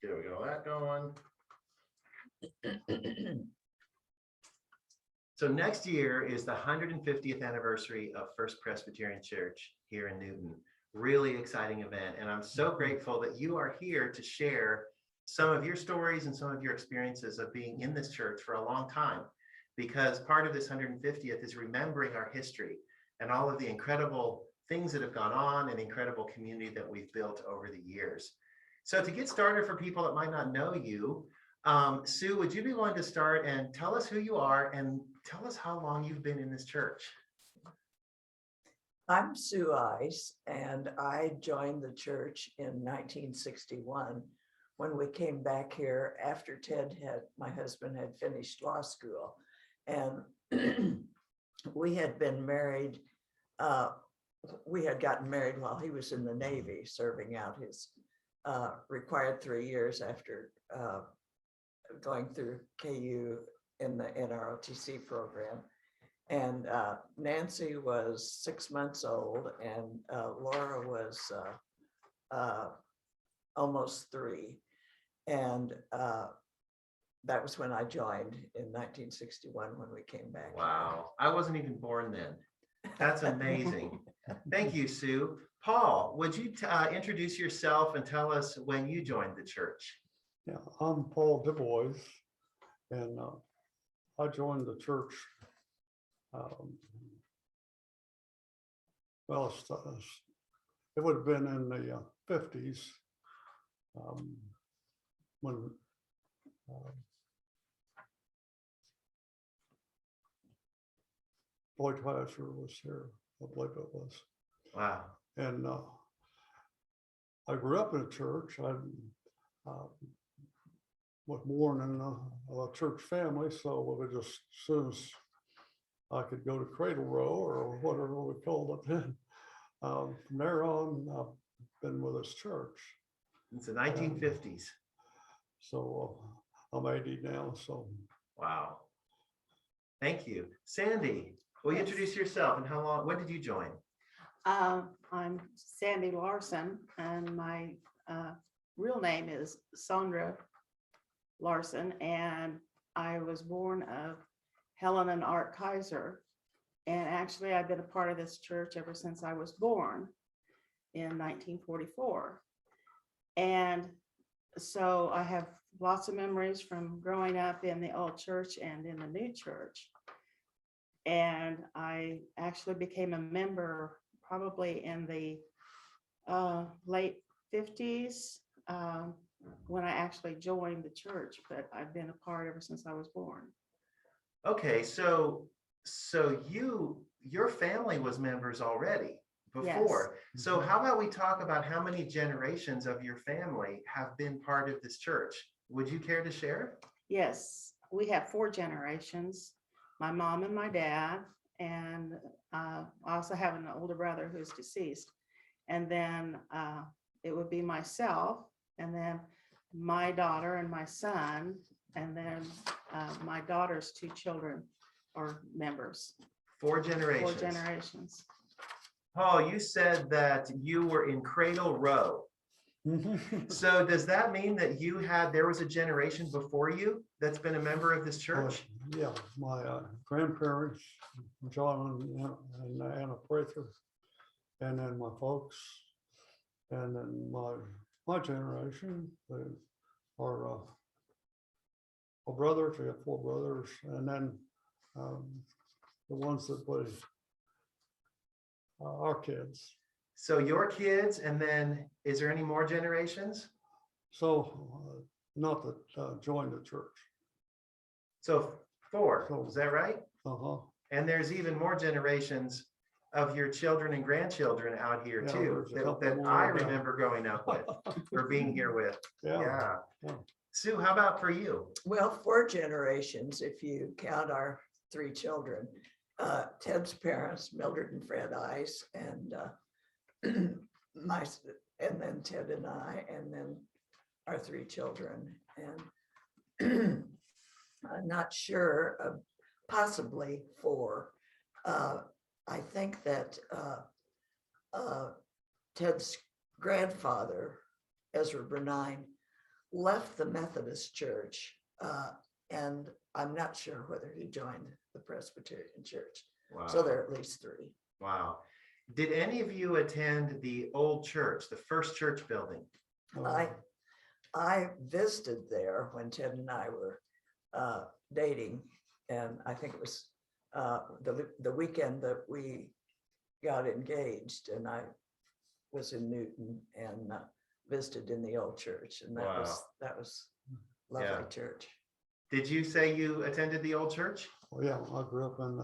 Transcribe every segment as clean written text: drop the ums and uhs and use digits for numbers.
Here we go, that going. So next year is the 150th anniversary of First Presbyterian Church here in Newton. Really exciting event. And I'm so grateful that you are here to share some of your stories and some of your experiences of being in this church for a long time, because part of this 150th is remembering our history and all of the incredible things that have gone on and incredible community that we've built over the years. So to get started, for people that might not know you, Sue, would you be willing to start and tell us who you are and tell us how long you've been in this church? I'm Sue Ice, and I joined the church in 1961 when we came back here after my husband had finished law school. And we had been married, we had gotten married while he was in the Navy, serving out his required 3 years after going through KU in the NROTC program. And Nancy was 6 months old, and Laura was almost 3. And that was when I joined in 1961 when we came back. Wow, I wasn't even born then. That's amazing. Thank you, Sue. Paul, would you introduce yourself and tell us when you joined the church? Yeah, I'm Paul DuBois, and I joined the church. Well, it would have been in the 50s when Boyd Hatcher was here, I believe it was. Wow. And I grew up in a church. I was born in a church family, so it just, as soon as I could go to Cradle Row or whatever we called it then, from there on, I've been with this church. It's the 1950s. So I'm 80 now, so. Wow. Thank you. Sandy, will you introduce yourself and how long, when did you join? I'm Sandy Larson, and my real name is Sondra Larson, and I was born of Helen and Art Kaiser. And actually, I've been a part of this church ever since I was born in 1944. And so I have lots of memories from growing up in the old church and in the new church. And I actually became a member probably in the late 50s when I actually joined the church, but I've been a part ever since I was born. Okay, so your family was members already before. Yes. So how about we talk about how many generations of your family have been part of this church? Would you care to share? Yes, we have 4 generations. My mom and my dad, and I also have an older brother who's deceased. And then it would be myself, and then my daughter and my son, and then my daughter's 2 children are members. 4 generations. 4 generations. Paul, you said that you were in Cradle Row. So does that mean that there was a generation before you that's been a member of this church? Yeah, my grandparents, John and Anna Prather, and then my folks, and then my generation, our brothers. We have 4 brothers, and then the ones that was our kids. So your kids, and then is there any more generations? So not that joined the church. So 4, is that right? Uh-huh. And there's even more generations of your children and grandchildren out here too, that I remember growing up with or being here with. Yeah. Sue, how about for you? Well, 4 generations, if you count our 3 children. Ted's parents, Mildred and Fred Ice, and and then Ted and I, and then our 3 children. And I'm not sure, possibly 4. I think that Ted's grandfather, Ezra Bernine, left the Methodist Church, and I'm not sure whether he joined the Presbyterian Church. Wow. So there are at least three. Wow. Did any of you attend the old church, the first church building? I visited there when Ted and I were dating, and I think it was the weekend that we got engaged, and I was in Newton and visited in the old church, and that was lovely Yeah. church. Did you say you attended the old church? Well, yeah, I grew up in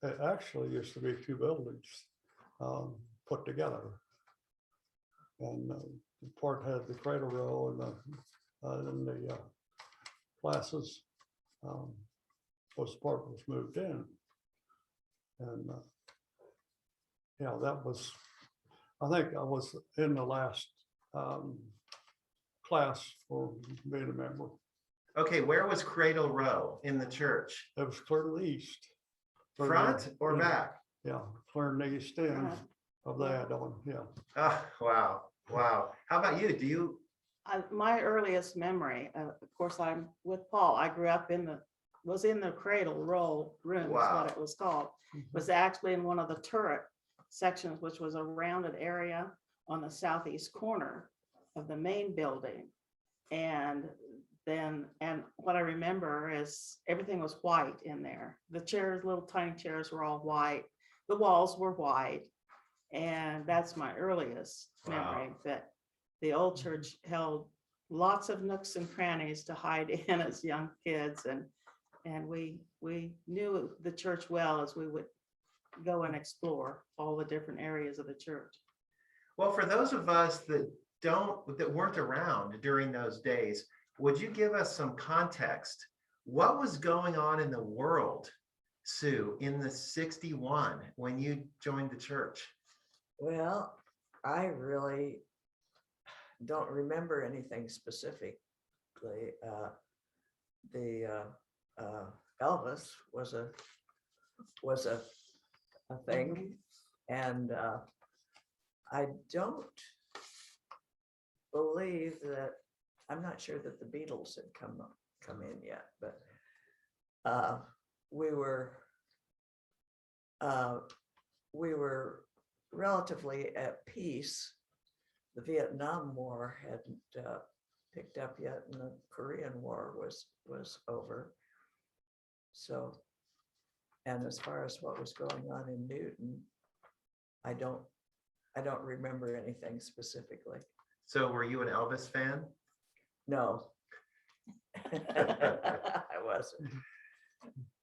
it actually used to be two buildings put together. And the part had the cradle row and the classes was part was moved in. And yeah, that was, I think I was in the last class for being a member. Okay, where was Cradle Row in the church? It was clear to the east. Front or back? Yeah, clear in the east end of the add-on, yeah. Oh, wow. Wow. How about you? My earliest memory, of course, I'm with Paul. I grew up was in the cradle roll room, is Wow. what it was called. Was actually in one of the turret sections, which was a rounded area on the southeast corner of the main building. And what I remember is everything was white in there. The chairs, little tiny chairs, were all white. The walls were white. And that's my earliest memory, that the old church held lots of nooks and crannies to hide in as young kids. And we knew the church well as we would go and explore all the different areas of the church. Well, for those of us that weren't around during those days, would you give us some context? What was going on in the world, Sue, in the 61 when you joined the church? Well, I really don't remember anything specifically. Elvis was a thing, and I don't believe that. I'm not sure that the Beatles had come in yet, but we were relatively at peace. The Vietnam War hadn't picked up yet, and the Korean War was over. So, and as far as what was going on in Newton, I don't remember anything specifically. So were you an Elvis fan? No, I wasn't.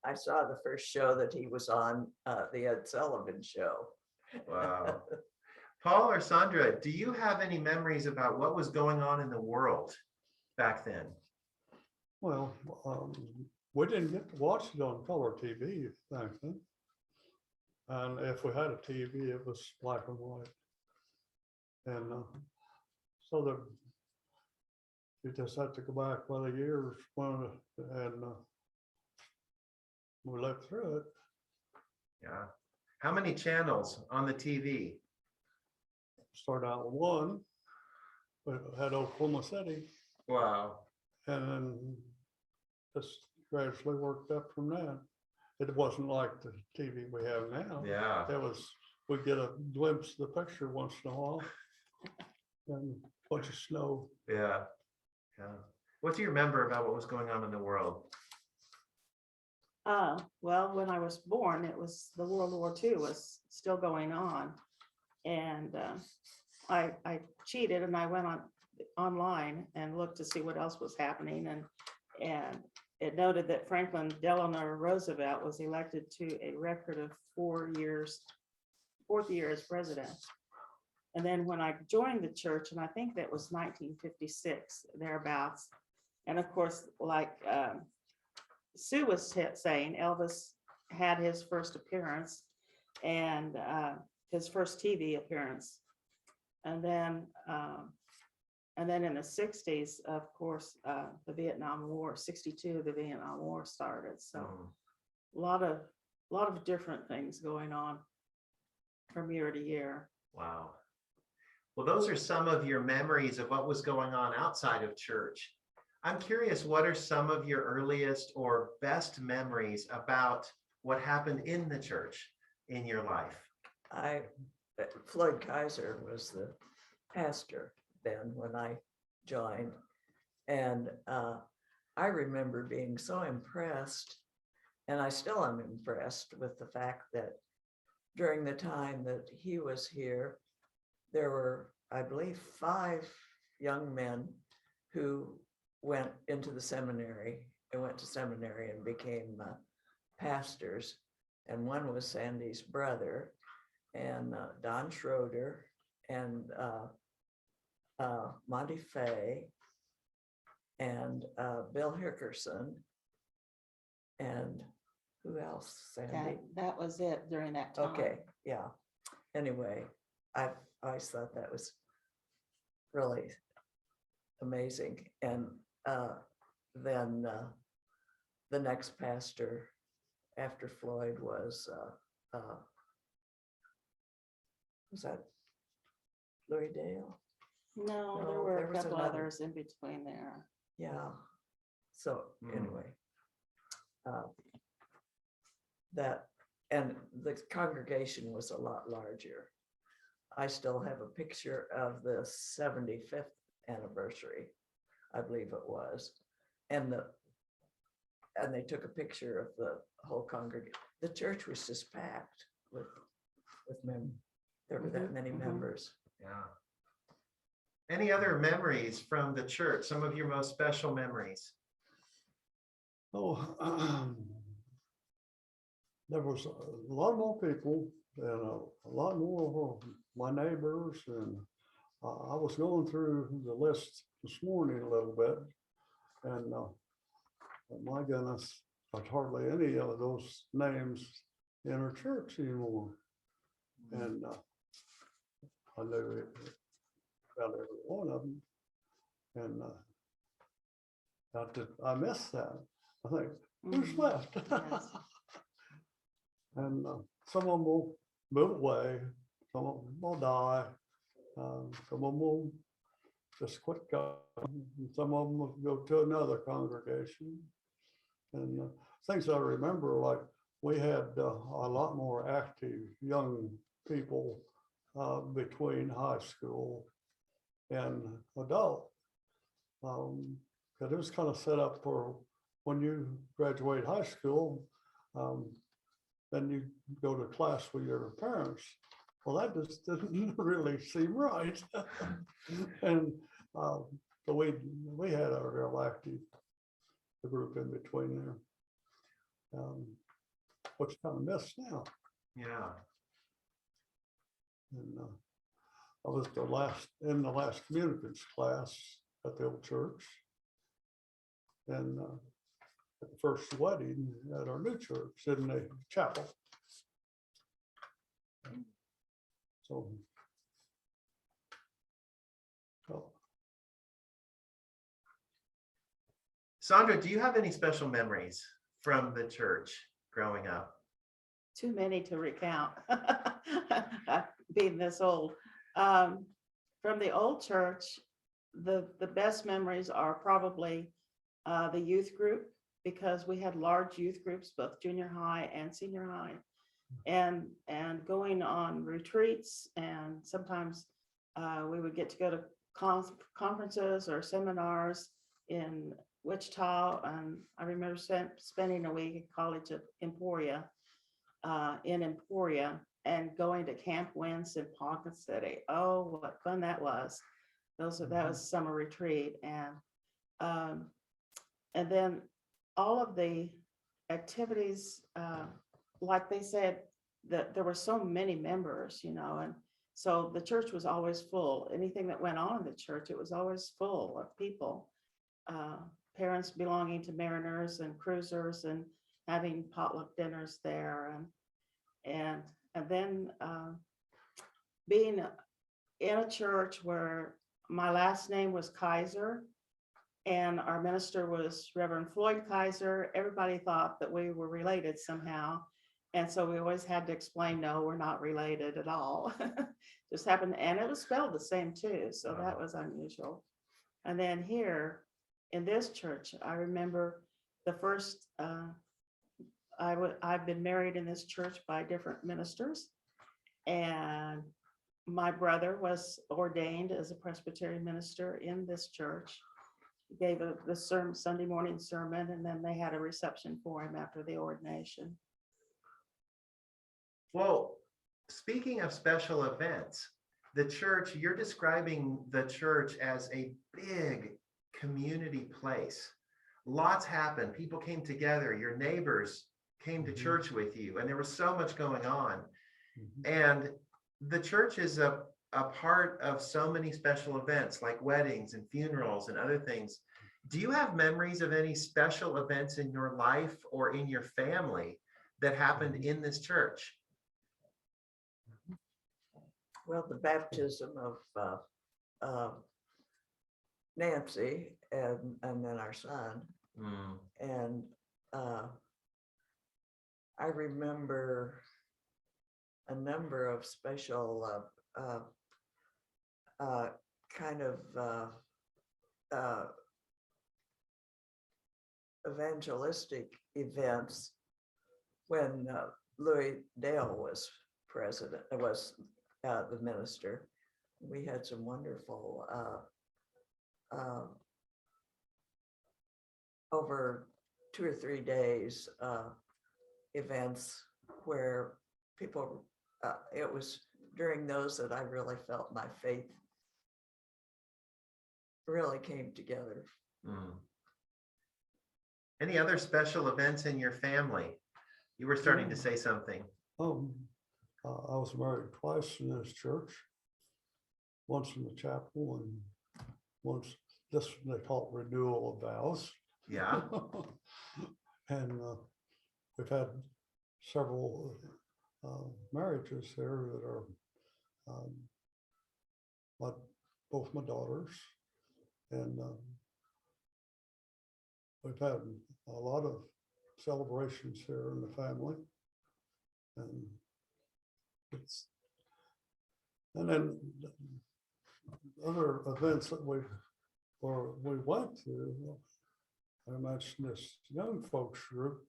I saw the first show that he was on, the Ed Sullivan Show. Wow. Paul or Sondra, do you have any memories about what was going on in the world back then? Well, we didn't get to watch it on color TV back then. And if we had a TV, it was black and white. And so you just had to go back by the years and we lived through it. Yeah. How many channels on the TV? Started out with one, but had Oklahoma City, Wow. and then just gradually worked up from that. It wasn't like the TV we have now. Yeah. It was, we'd get a glimpse of the picture once in a while, and a bunch of snow. Yeah. Yeah. What do you remember about what was going on in the world? Well, when I was born, it was the World War II was still going on. And I cheated and I went online and looked to see what else was happening. And it noted that Franklin Delano Roosevelt was elected to a record of 4 years, fourth year as president. And then when I joined the church, and I think that was 1956, thereabouts. And of course, like Sue was saying, Elvis had his first appearance and his first TV appearance. And then in the 60s, of course, the Vietnam War, 62, the Vietnam War started. So a lot of different things going on from year to year. Wow. Well, those are some of your memories of what was going on outside of church. I'm curious, what are some of your earliest or best memories about what happened in the church in your life? Floyd Kaiser was the pastor then when I joined. And I remember being so impressed, and I still am impressed with the fact that during the time that he was here, there were, I believe, 5 young men who went into the seminary and went to seminary and became pastors. And one was Sandy's brother, and Don Schroeder, and Monty Fay, and Bill Hickerson, and who else, Sandy? That was it during that time. Okay, yeah. Anyway, I always thought that was really amazing. And then the next pastor after Floyd was that Louis Dale? No, there No, were there a was couple another. others in between there. Yeah. So Hmm. anyway, that, and the congregation was a lot larger. I still have a picture of the 75th anniversary, I believe it was. And they took a picture of the whole congregation. The church was just packed with men. There were that many members. Yeah. Any other memories from the church? Some of your most special memories? Oh, there was a lot more people and a lot more of my neighbors, and I was going through the list this morning a little bit, and my goodness, there's hardly any of those names in our church anymore. And I knew about every one of them, and I missed that. I think, who's Mhm. left? Yes. And some of them will move away, some of them will die, some of them will just quit going, and some of them will go to another congregation. And things I remember, like we had a lot more active young people between high school and adult. Because it was kind of set up for when you graduate high school, then you go to class with your parents. Well, that just didn't really seem right. And so we had a real active group in between there, which kind of missed now. Yeah. And I was in the last communicants class at the old church, and at the first wedding at our new church in the chapel. So, Sondra, do you have any special memories from the church growing up? Too many to recount, being this old. From the old church, the best memories are probably the youth group, because we had large youth groups, both junior high and senior high, and going on retreats, and sometimes we would get to go to conferences or seminars in Wichita. And I remember spending a week at College of Emporia, in Emporia, and going to Camp Winds in Ponca City. Oh, what fun that was. That was summer retreat. And then all of the activities, like they said, that there were so many members, and so the church was always full. Anything that went on in the church, it was always full of people. Parents belonging to mariners and cruisers, and having potluck dinners there, and then being in a church where my last name was Kaiser, and our minister was Reverend Floyd Kaiser. Everybody thought that we were related somehow. And so we always had to explain, no, we're not related at all. Just happened, and it was spelled the same too, so that was unusual. And then here in this church, I remember the first, I've been married in this church by different ministers. And my brother was ordained as a Presbyterian minister in this church. He gave the sermon, Sunday morning sermon, and then they had a reception for him after the ordination. Well, speaking of special events, the church, you're describing the church as a big community place. Lots happened. People came together. Your neighbors came to church with you, and there was so much going on. And the church is a part of so many special events like weddings and funerals and other things. Do you have memories of any special events in your life or in your family that happened in this church? Well, the baptism of Nancy and then our son. And I remember a number of special kind of evangelistic events when Louis Dale was president, was the minister. We had some wonderful over 2 or 3 days events where people, it was during those that I really felt my faith really came together. Any other special events in your family? You were starting to say something. I was married twice in this church, once in the chapel and once, this they call it renewal of vows. Yeah. And we've had several marriages there that are both my daughters, and we've had a lot of celebrations here in the family, and then other events that we went to. I mentioned this young folks group.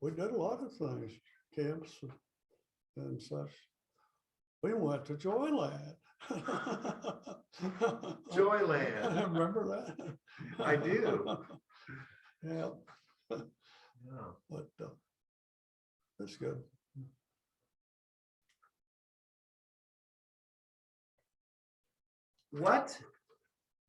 We did a lot of things, camps and such. We went to Joyland. Joyland. Remember that? I do. Yeah, Yeah. but that's good. What,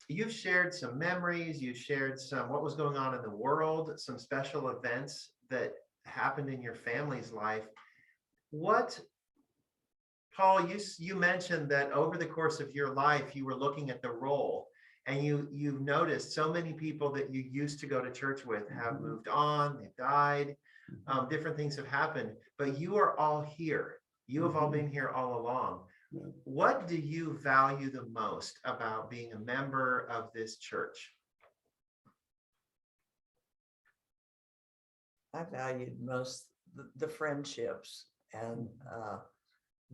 you've shared some memories, you shared some what was going on in the world, some special events that happened in your family's life. What, Paul, you mentioned that over the course of your life, you were looking at the roll, and you've noticed so many people that you used to go to church with have moved on, they've died, different things have happened, but you are all here. You have all been here all along. What do you value the most about being a member of this church? I valued most the friendships and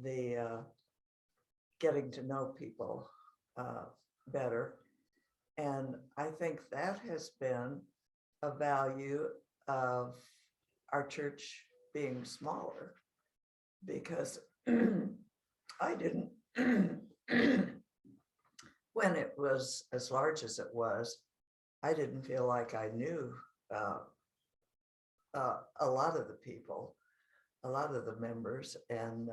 the getting to know people better. And I think that has been a value of our church being smaller, because I didn't, when it was as large as it was, I didn't feel like I knew a lot of the people, a lot of the members. And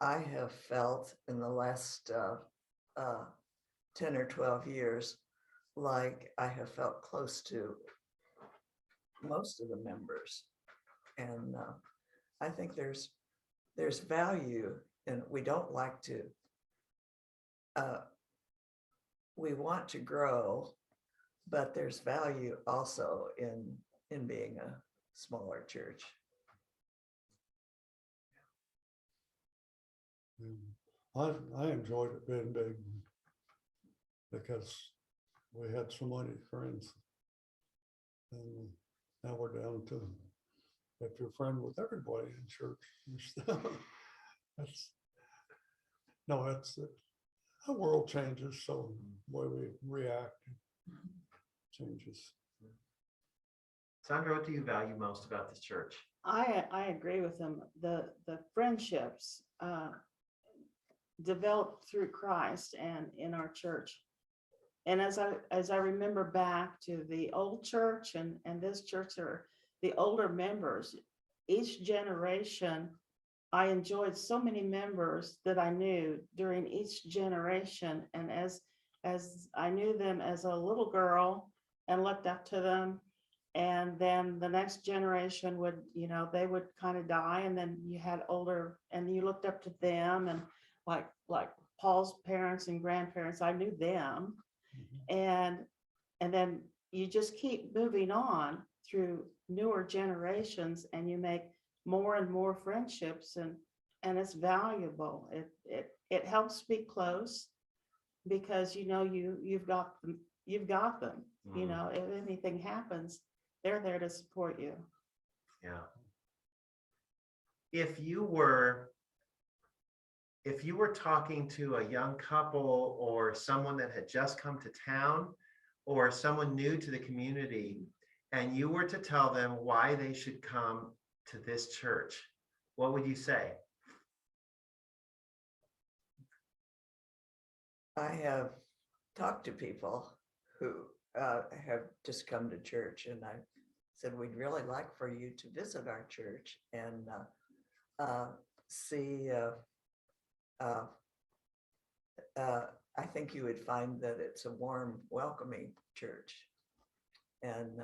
I have felt in the last 10 or 12 years, like I have felt close to most of the members. And I think there's value, and we don't like to, we want to grow, but there's value also in being a smaller church. I enjoyed it being big because we had so many friends, and now we're down to if you're friend with everybody in church, that's, no, that's, the world changes, so the way we react changes. Sondra, what do you value most about this church? I agree with him. The friendships developed through Christ and in our church. And as I remember back to the old church and this church, are the older members, each generation, I enjoyed so many members that I knew during each generation. And as I knew them as a little girl and looked up to them, and then the next generation would, they would kind of die, and then you had older and you looked up to them, and like Paul's parents and grandparents, I knew them. And then you just keep moving on through newer generations, and you make more and more friendships, and it's valuable. It helps be close because you've got them. If anything happens, they're there to support you. Yeah. If you were talking to a young couple or someone that had just come to town or someone new to the community, and you were to tell them why they should come to this church, what would you say? I have talked to people who have just come to church, and I said, we'd really like for you to visit our church and see. I think you would find that it's a warm, welcoming church. And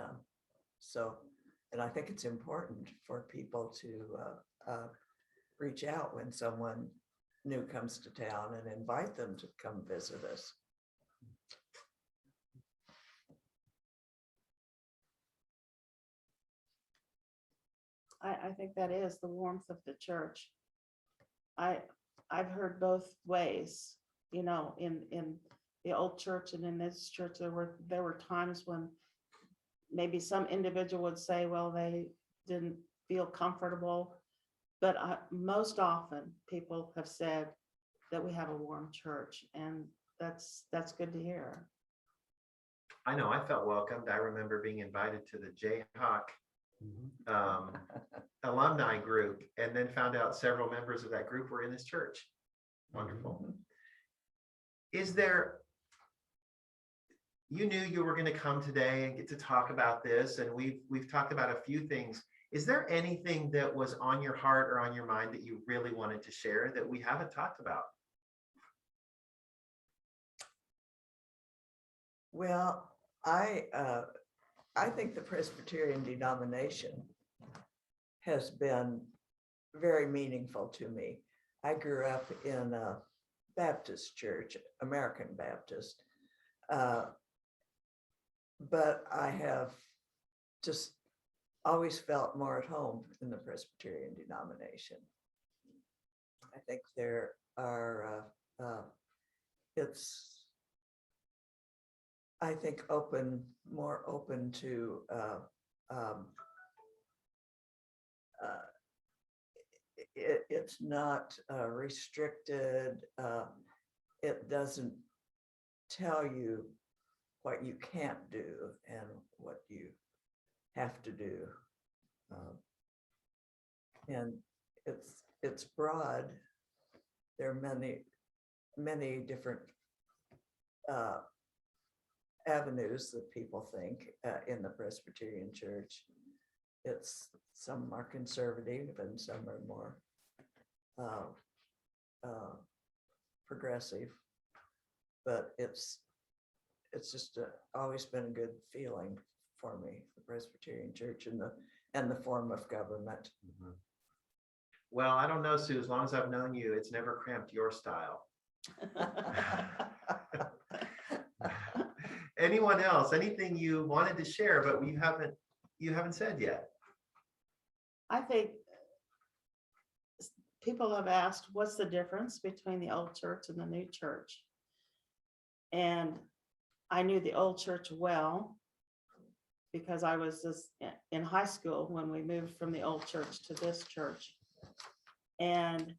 and I think it's important for people to reach out when someone new comes to town and invite them to come visit us. I think that is the warmth of the church. I've heard both ways, in the old church and in this church. There were times when maybe some individual would say, well, they didn't feel comfortable, but most often people have said that we have a warm church, and that's good to hear. I know I felt welcomed. I remember being invited to the Jayhawk alumni group, and then found out several members of that group were in this church. Wonderful. Is there, you knew you were going to come today and get to talk about this, and we've talked about a few things. Is there anything that was on your heart or on your mind that you really wanted to share that we haven't talked about? Well, I think the Presbyterian denomination has been very meaningful to me. I grew up in a Baptist church, American Baptist, but I have just always felt more at home in the Presbyterian denomination. I think there are, it's, I think, more open to it's not restricted. It doesn't tell you what you can't do and what you have to do. And it's broad. There are many different avenues that people think in the Presbyterian Church. Some are conservative and some are more progressive, but it's just always been a good feeling for me, the Presbyterian Church and the form of government. Mm-hmm. Well, I don't know, Sue, as long as I've known you, it's never cramped your style. Anyone else, anything you wanted to share, but you haven't said yet? I think people have asked, what's the difference between the old church and the new church? And I knew the old church well. because I was just in high school when we moved from the old church to this church. And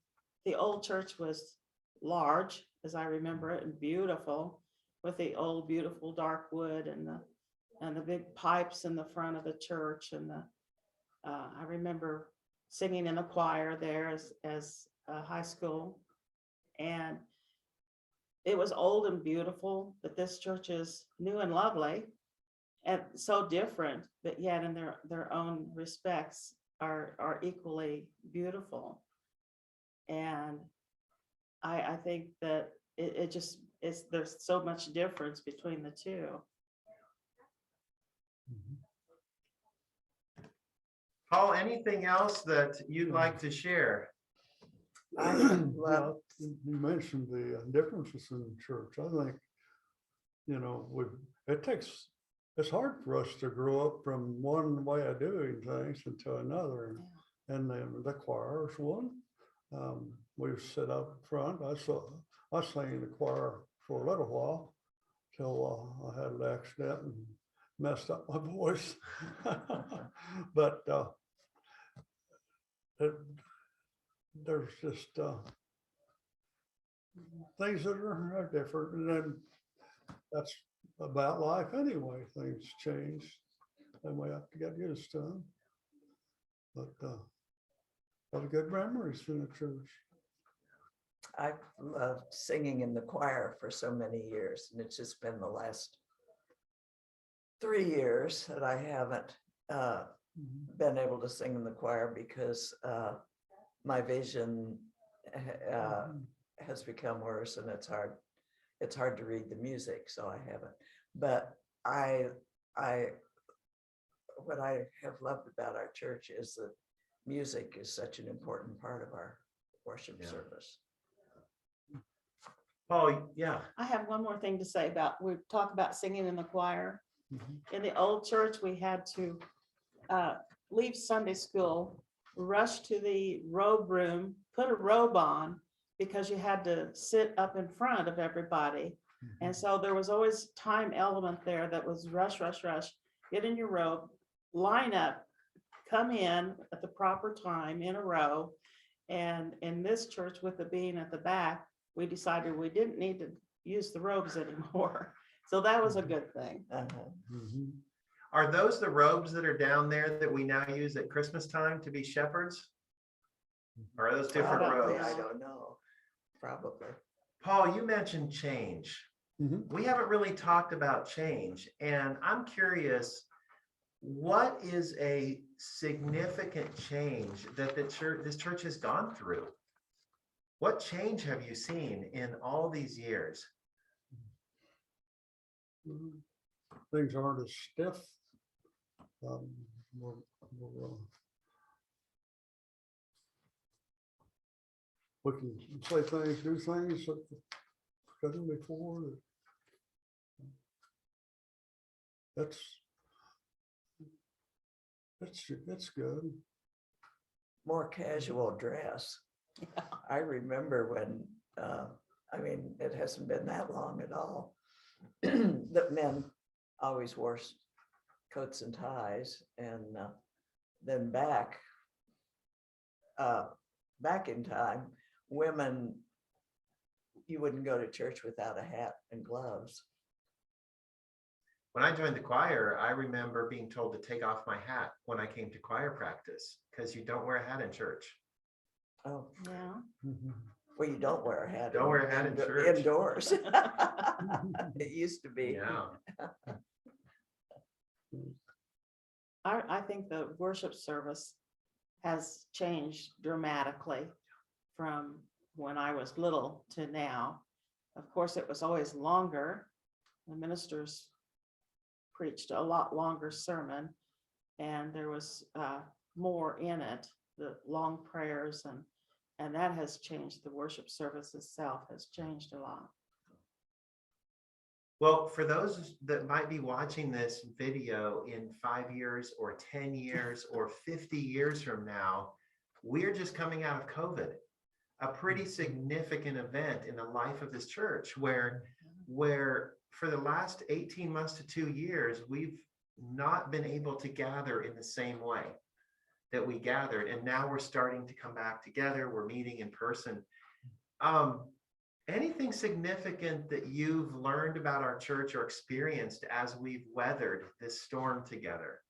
the old church was large, as I remember it, and beautiful, with the old beautiful dark wood and the big pipes in the front of the church. And I remember singing in the choir there as high school. And it was old and beautiful, but this church is new and lovely and so different, but yet in their own respects are equally beautiful. And I think that it just is, there's so much difference between the two. Paul, anything else that you'd like to share? I Yeah, love, you mentioned the differences in the church. I think, you know, it's hard for us to grow up from one way of doing things into another. And then the choir is one. We sit up front. I sang in the choir for a little while till I had an accident and messed up my voice. But there's just things that are different, and then that's about life anyway. Things change and we have to get used to them. But have good memories in the church. I've loved singing in the choir for so many years, and it's just been the last 3 years that I haven't been able to sing in the choir because my vision has become worse, and it's hard to read the music, so I haven't. But what I have loved about our church is that music is such an important part of our worship service. Paul, yeah. I have one more thing to say about, we talk about singing in the choir. Mhm. In the old church, we had to leave Sunday school, rush to the robe room, put a robe on, because you had to sit up in front of everybody. And so there was always time element there that was rush, rush, rush, get in your robe, line up, come in at the proper time in a row. And in this church, with it being at the back, we decided we didn't need to use the robes anymore. So that was a good thing. Mhm. Are those the robes that are down there that we now use at Christmas time to be shepherds? Or are those different Probably. robes? I don't know, probably. Paul, you mentioned change. Mhm. We haven't really talked about change, and I'm curious, what is a significant change that this church has gone through? What change have you seen in all these years? Things aren't as stiff. We're, we can say things, do things that we couldn't before. That's good. More casual dress. I remember when, I mean, it hasn't been that long at all, that men always wore coats and ties, and then back in time, women, you wouldn't go to church without a hat and gloves. When I joined the choir, I remember being told to take off my hat when I came to choir practice because you don't wear a hat in church. Oh, Yeah. Mhm. well, you don't wear a hat. Don't wear a hat in church. Indoors. It used to be. Yeah. I think the worship service has changed dramatically from when I was little to now. Of course, it was always longer. The ministers preached a lot longer sermon, and there was more in it, the long prayers, and that has changed. The worship service itself has changed a lot. Well, for those that might be watching this video in 5 years or 10 years or 50 years from now, we're just coming out of COVID, a pretty significant event in the life of this church where for the last 18 months to 2 years, we've not been able to gather in the same way that we gathered. And now we're starting to come back together. We're meeting in person. Anything significant that you've learned about our church or experienced as we've weathered this storm together?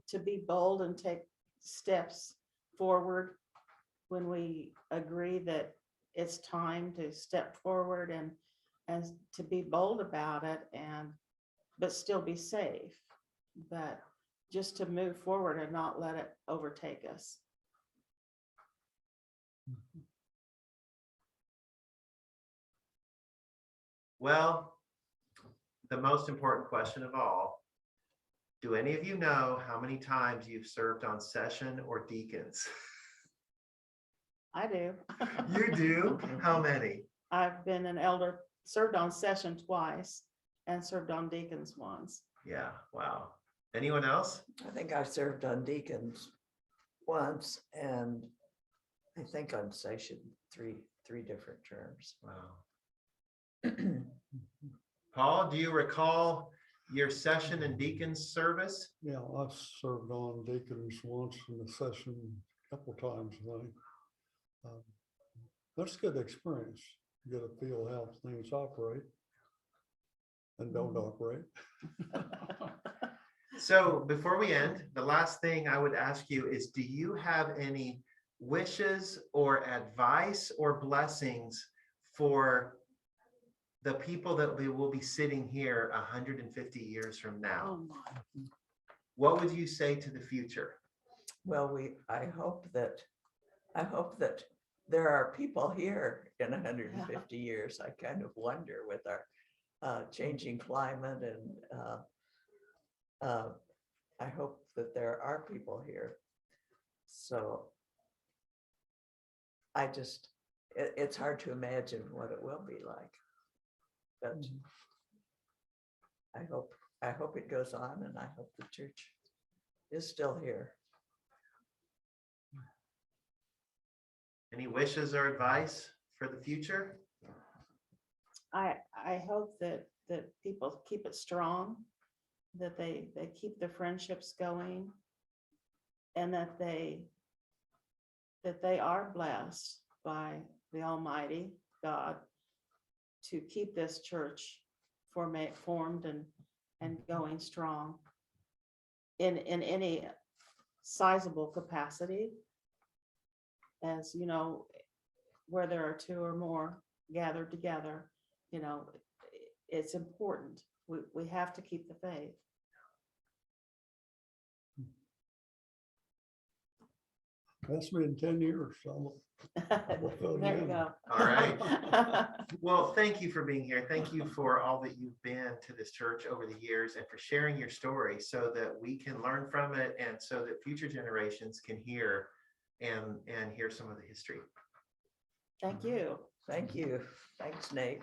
To be bold and take steps forward when we agree that it's time to step forward and to be bold about it, but still be safe, but just to move forward and not let it overtake us. Well, the most important question of all, do any of you know how many times you've served on session or deacons? I do. You do? How many? I've been an elder, served on session twice and served on deacons once. Yeah, wow. Anyone else? I think I served on deacons once, and I think on session three different terms. Wow. Paul, do you recall your session and deacons service? Yeah, I've served on deacons once in the session a couple of times, I think. That's a good experience. You get to feel how things operate and don't operate. So before we end, the last thing I would ask you is, do you have any wishes or advice or blessings for the people that we will be sitting here 150 years from now? Oh my. What would you say to the future? Well, I hope that there are people here in 150 years. I kind of wonder with our changing climate, and I hope that there are people here. So it's hard to imagine what it will be like, but I hope it goes on, and I hope the church is still here. Any wishes or advice for the future? I hope that people keep it strong, that they keep the friendships going, and that they are blessed by the Almighty God to keep this church formed and going strong in any sizable capacity. As you know, where there are two or more gathered together, you know, it's important. We have to keep the faith. That's me in 10 years. So There you go. All right. Well, thank you for being here. Thank you for all that you've been to this church over the years, and for sharing your story so that we can learn from it, and so that future generations can hear and hear some of the history. Thank you. Thank you. Thanks, Nate.